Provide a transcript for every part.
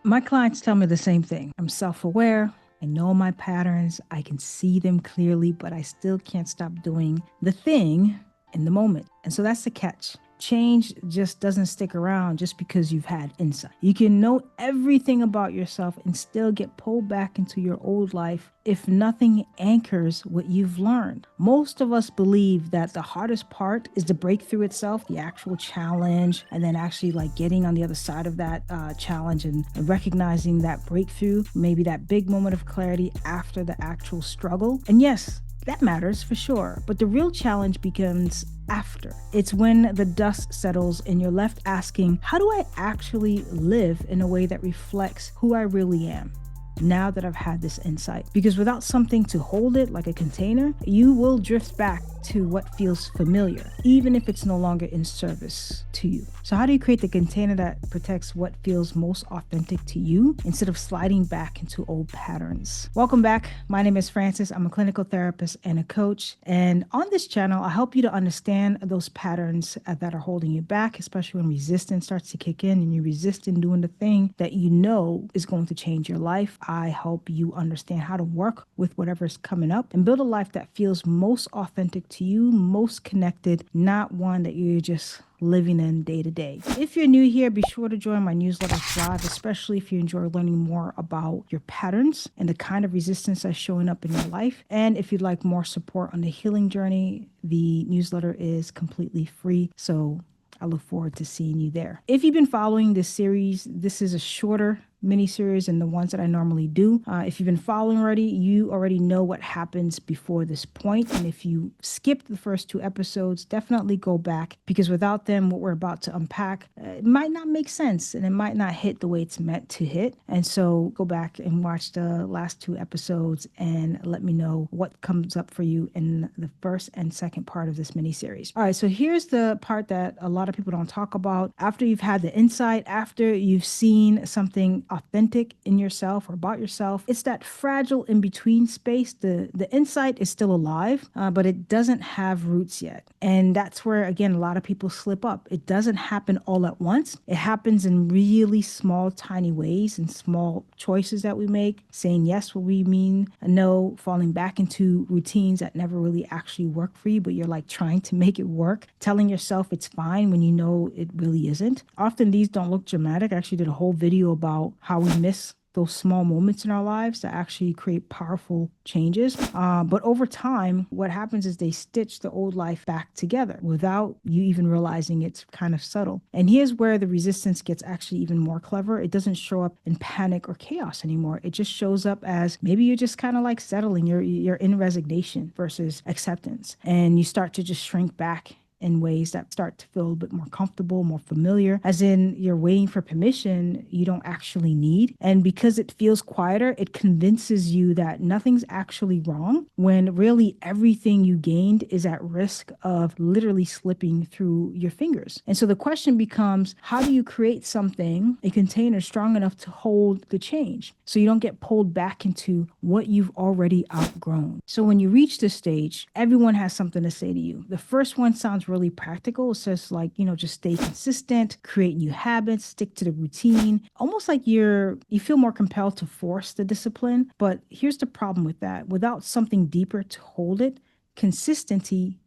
My clients tell me the same thing. I'm self-aware. I know my patterns. I can see them clearly, but I still can't stop doing the thing in the moment. And so that's the catch. Change just doesn't stick around just because you've had insight. You can know everything about yourself and still get pulled back into your old life if nothing anchors what you've learned. Most of us believe that the hardest part is the breakthrough itself, the actual challenge, and then actually like getting on the other side of that challenge and recognizing that breakthrough, maybe that big moment of clarity after the actual struggle. And yes, that matters for sure. But the real challenge begins after. It's when the dust settles and you're left asking, how do I actually live in a way that reflects who I really am? Now that I've had this insight, because without something to hold it like a container, you will drift back to what feels familiar, even if it's no longer in service to you. So how do you create the container that protects what feels most authentic to you instead of sliding back into old patterns? Welcome back. My name is Francis. I'm a clinical therapist and a coach. And on this channel, I help you to understand those patterns that are holding you back, especially when resistance starts to kick in and you resist in doing the thing that you know is going to change your life. I help you understand how to work with whatever's coming up and build a life that feels most authentic to you, most connected, not one that you're just living in day to day. If you're new here, be sure to join my newsletter live, especially if you enjoy learning more about your patterns and the kind of resistance that's showing up in your life. And if you'd like more support on the healing journey, the newsletter is completely free. So I look forward to seeing you there. If you've been following this series, this is a shorter mini-series than the ones that I normally do. If you've been following already, you already know what happens before this point. And if you skipped the first two episodes, definitely go back, because without them, what we're about to unpack, it might not make sense and it might not hit the way it's meant to hit. And so go back and watch the last two episodes and let me know what comes up for you in the first and second part of this mini-series. All right, so here's the part that a lot of people don't talk about. After you've had the insight, after you've seen something authentic in yourself or about yourself, it's that fragile in-between space. The insight is still alive, but it doesn't have roots yet. And that's where, again, a lot of people slip up. It doesn't happen all at once. It happens in really small, tiny ways and small choices that we make, saying yes when we mean no, falling back into routines that never really actually work for you, but you're like trying to make it work, telling yourself it's fine when you know it really isn't. Often these don't look dramatic. I actually did a whole video about how we miss those small moments in our lives that actually create powerful changes. But over time, what happens is they stitch the old life back together without you even realizing it's kind of subtle. And here's where the resistance gets actually even more clever. It doesn't show up in panic or chaos anymore. It just shows up as maybe you're just kind of like settling. You're in resignation versus acceptance. And you start to just shrink back in ways that start to feel a bit more comfortable, more familiar, as in you're waiting for permission you don't actually need. And because it feels quieter, it convinces you that nothing's actually wrong, when really everything you gained is at risk of literally slipping through your fingers. And so the question becomes, how do you create something, a container strong enough to hold the change so you don't get pulled back into what you've already outgrown? So when you reach this stage, everyone has something to say to you. The first one sounds really practical. It says like, just stay consistent, create new habits, stick to the routine. Almost like you feel more compelled to force the discipline. But here's the problem with that. Without something deeper to hold it, consistency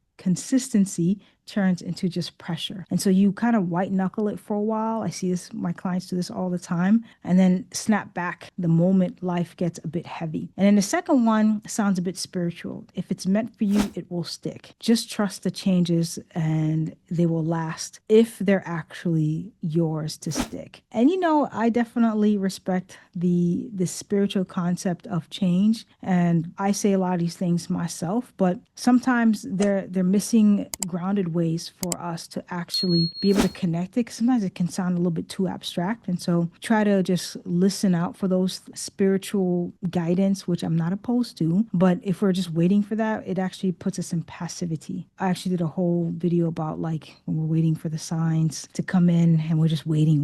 turns into just pressure. And so you kind of white knuckle it for a while. I see this, my clients do this all the time, and then snap back the moment life gets a bit heavy. And then the second one sounds a bit spiritual. If it's meant for you, it will stick. Just trust the changes and they will last if they're actually yours to stick. And I definitely respect the spiritual concept of change. And I say a lot of these things myself, but sometimes they're missing grounded ways for us to actually be able to connect it, because sometimes it can sound a little bit too abstract. And so try to just listen out for those spiritual guidance, which I'm not opposed to. But if we're just waiting for that, it actually puts us in passivity. I actually did a whole video about like when we're waiting for the signs to come in and we're just waiting.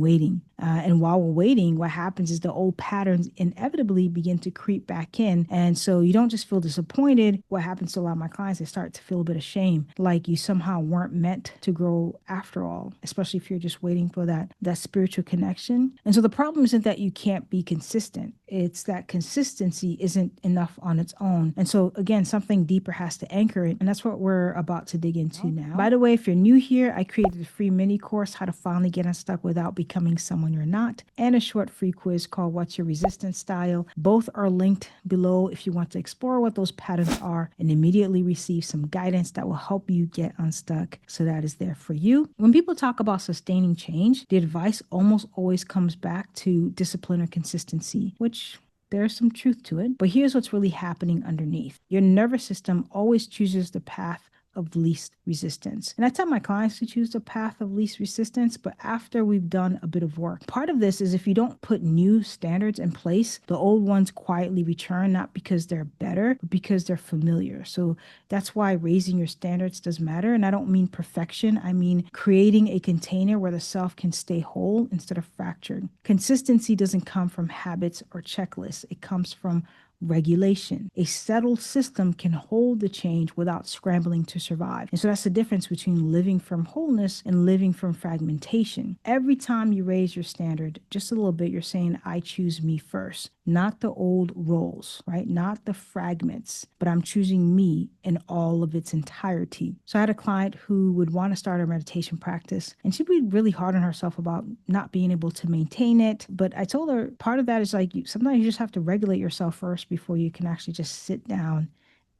And while we're waiting, what happens is the old patterns inevitably begin to creep back in. And so you don't just feel disappointed. What happens to a lot of my clients, they start to feel a bit of shame, like you somehow weren't aren't meant to grow after all, especially if you're just waiting for that spiritual connection. And so the problem isn't that you can't be consistent. It's that consistency isn't enough on its own. And so again, something deeper has to anchor it. And that's what we're about to dig into now. By the way, if you're new here, I created a free mini course, How to Finally Get Unstuck Without Becoming Someone You're Not, and a short free quiz called What's Your Resistance Style. Both are linked below if you want to explore what those patterns are and immediately receive some guidance that will help you get unstuck. So that is there for you. When people talk about sustaining change, the advice almost always comes back to discipline or consistency, which there's some truth to it. But here's what's really happening underneath. Your nervous system always chooses the path of least resistance. And I tell my clients to choose the path of least resistance, but after we've done a bit of work. Part of this is if you don't put new standards in place, the old ones quietly return, not because they're better, but because they're familiar. So that's why raising your standards does matter. And I don't mean perfection. I mean creating a container where the self can stay whole instead of fractured. Consistency doesn't come from habits or checklists. It comes from regulation. A settled system can hold the change without scrambling to survive. And so that's the difference between living from wholeness and living from fragmentation. Every time you raise your standard just a little bit, you're saying, I choose me first, not the old roles, right? Not the fragments, but I'm choosing me in all of its entirety. So I had a client who would want to start a meditation practice, and she'd be really hard on herself about not being able to maintain it. But I told her part of that is like, sometimes you just have to regulate yourself first before you can actually just sit down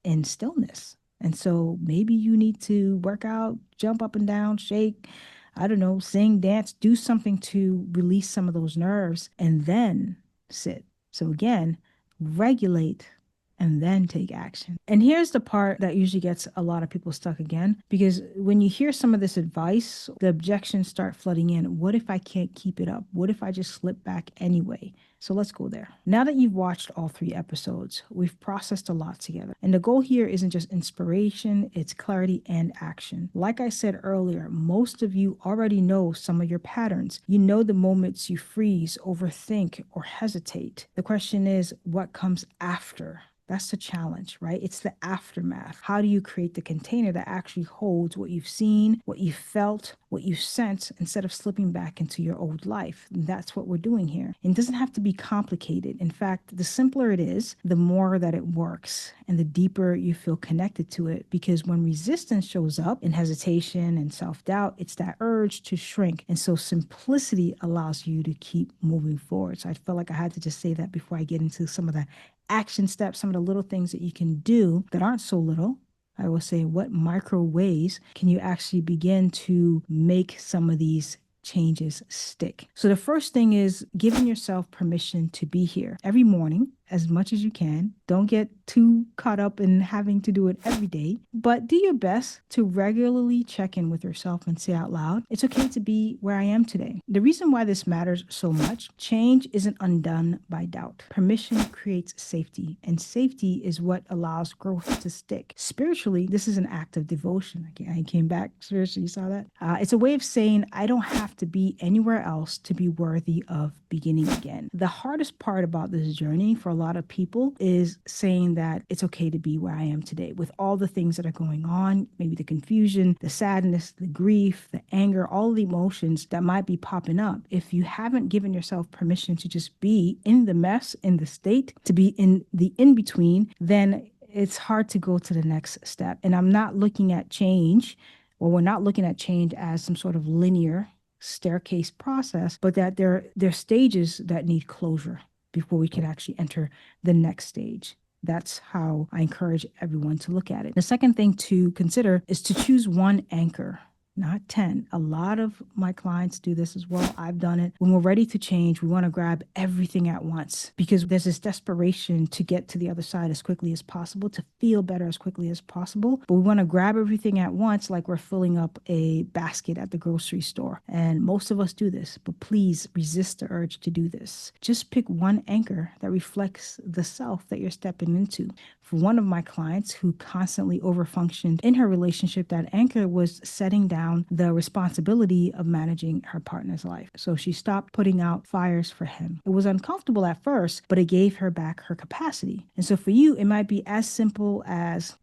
in stillness. And so maybe you need to work out, jump up and down, shake, I don't know, sing, dance, do something to release some of those nerves and then sit. So again, regulate and then take action. And here's the part that usually gets a lot of people stuck again, because when you hear some of this advice, the objections start flooding in. What if I can't keep it up? What if I just slip back anyway? So let's go there. Now that you've watched all 3 episodes, we've processed a lot together. And the goal here isn't just inspiration, it's clarity and action. Like I said earlier, most of you already know some of your patterns. You know the moments you freeze, overthink, or hesitate. The question is, what comes after? That's the challenge, right? It's the aftermath. How do you create the container that actually holds what you've seen, what you felt, what you sense, instead of slipping back into your old life? And that's what we're doing here. And it doesn't have to be complicated. In fact, the simpler it is, the more that it works and the deeper you feel connected to it. Because when resistance shows up in hesitation and self-doubt, it's that urge to shrink. And so simplicity allows you to keep moving forward. So I felt like I had to just say that before I get into some of the action steps, some of the little things that you can do that aren't so little. I will say, what micro ways can you actually begin to make some of these changes stick? So the first thing is giving yourself permission to be here every morning as much as you can. Don't get too caught up in having to do it every day, but do your best to regularly check in with yourself and say out loud, it's okay to be where I am today. The reason why this matters so much, change isn't undone by doubt. Permission creates safety, and safety is what allows growth to stick. Spiritually, this is an act of devotion. I came back spiritually, you saw that? It's a way of saying, I don't have to be anywhere else to be worthy of beginning again. The hardest part about this journey for a lot of people is saying that it's okay to be where I am today with all the things that are going on, maybe the confusion, the sadness, the grief, the anger, all the emotions that might be popping up. If you haven't given yourself permission to just be in the mess, in the state, to be in the in-between, then it's hard to go to the next step. And I'm not looking at change, or we're not looking at change as some sort of linear staircase process, but that there are stages that need closure before we can actually enter the next stage. That's how I encourage everyone to look at it. The second thing to consider is to choose one anchor, not 10. A lot of my clients do this as well. I've done it. When we're ready to change, we want to grab everything at once because there's this desperation to get to the other side as quickly as possible, to feel better as quickly as possible. But we want to grab everything at once like we're filling up a basket at the grocery store. And most of us do this, but please resist the urge to do this. Just pick one anchor that reflects the self that you're stepping into. For one of my clients who constantly overfunctioned in her relationship, that anchor was setting down down the responsibility of managing her partner's life. So she stopped putting out fires for him. It was uncomfortable at first, but it gave her back her capacity. And so for you, it might be as simple as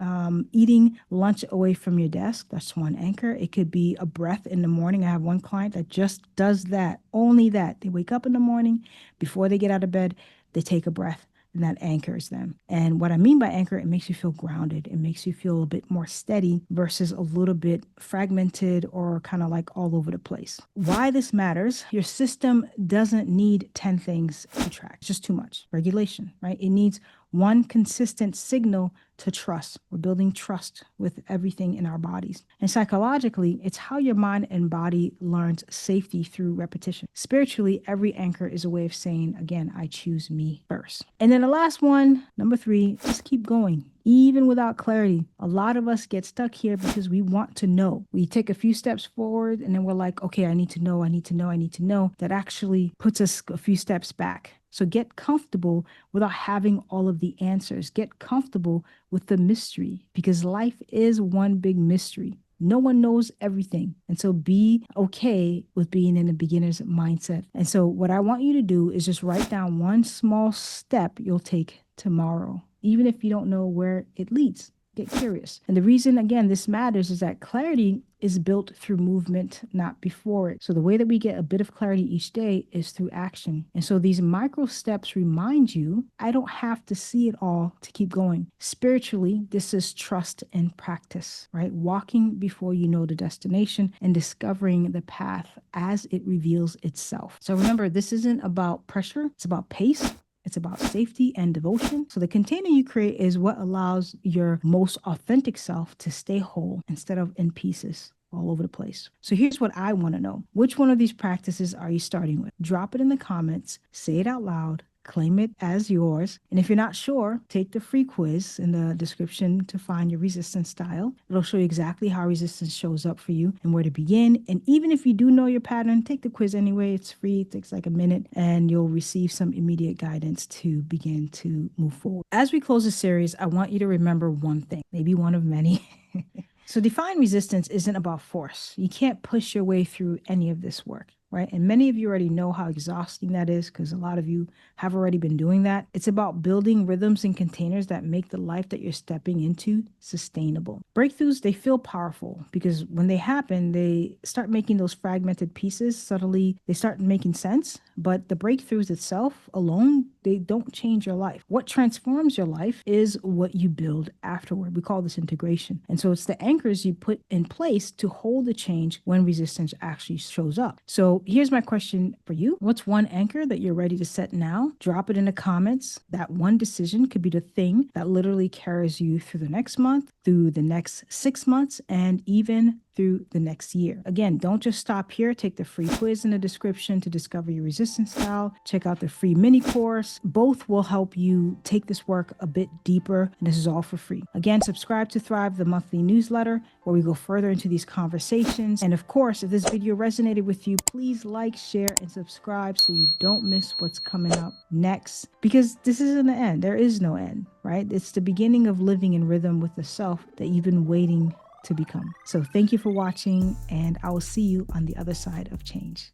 eating lunch away from your desk. That's one anchor. It could be a breath in the morning. I have one client that just does that, only that. They wake up in the morning, before they get out of bed, they take a breath. And that anchors them. And what I mean by anchor, it makes you feel grounded. It makes you feel a bit more steady versus a little bit fragmented or kind of like all over the place. Why this matters, your system doesn't need 10 things to track. It's just too much. Regulation, right? It needs one consistent signal to trust. We're building trust with everything in our bodies. And psychologically, it's how your mind and body learns safety through repetition. Spiritually, every anchor is a way of saying, again, I choose me first. And then the last one, number 3, just keep going. Even without clarity, a lot of us get stuck here because we want to know. We take a few steps forward and then we're like, okay, I need to know, I need to know, I need to know. That actually puts us a few steps back. So get comfortable without having all of the answers. Get comfortable with the mystery, because life is one big mystery. No one knows everything. And so be okay with being in a beginner's mindset. And so what I want you to do is just write down one small step you'll take tomorrow, even if you don't know where it leads. Get curious. And the reason, again, this matters is that clarity is built through movement, not before it. So the way that we get a bit of clarity each day is through action. And so these micro steps remind you, I don't have to see it all to keep going. Spiritually, this is trust and practice, right? Walking before you know the destination and discovering the path as it reveals itself. So remember, this isn't about pressure. It's about pace. It's about safety and devotion. So the container you create is what allows your most authentic self to stay whole instead of in pieces all over the place. So here's what I want to know. Which one of these practices are you starting with? Drop it in the comments, say it out loud, claim it as yours. And if you're not sure, take the free quiz in the description to find your resistance style. It'll show you exactly how resistance shows up for you and where to begin. And even if you do know your pattern, take the quiz anyway. It's free. It takes like a minute and you'll receive some immediate guidance to begin to move forward. As we close the series, I want you to remember one thing, maybe one of many. So define resistance isn't about force. You can't push your way through any of this work, right? And many of you already know how exhausting that is because a lot of you have already been doing that. It's about building rhythms and containers that make the life that you're stepping into sustainable. Breakthroughs, they feel powerful because when they happen, they start making those fragmented pieces. Suddenly, they start making sense. But the breakthroughs itself alone, they don't change your life. What transforms your life is what you build afterward. We call this integration. And so it's the anchors you put in place to hold the change when resistance actually shows up. So here's my question for you. What's one anchor that you're ready to set now? Drop it in the comments. That one decision could be the thing that literally carries you through the next month, through the next 6 months, and even through the next year. Again, don't just stop here. Take the free quiz in the description to discover your resistance style. Check out the free mini course. Both will help you take this work a bit deeper, and this is all for free. Again, subscribe to Thrive, the monthly newsletter, where we go further into these conversations. And of course, if this video resonated with you, please like, share, and subscribe so you don't miss what's coming up next. Because this isn't the end. There is no end, right? It's the beginning of living in rhythm with the self that you've been waiting to become. So thank you for watching, and I will see you on the other side of change.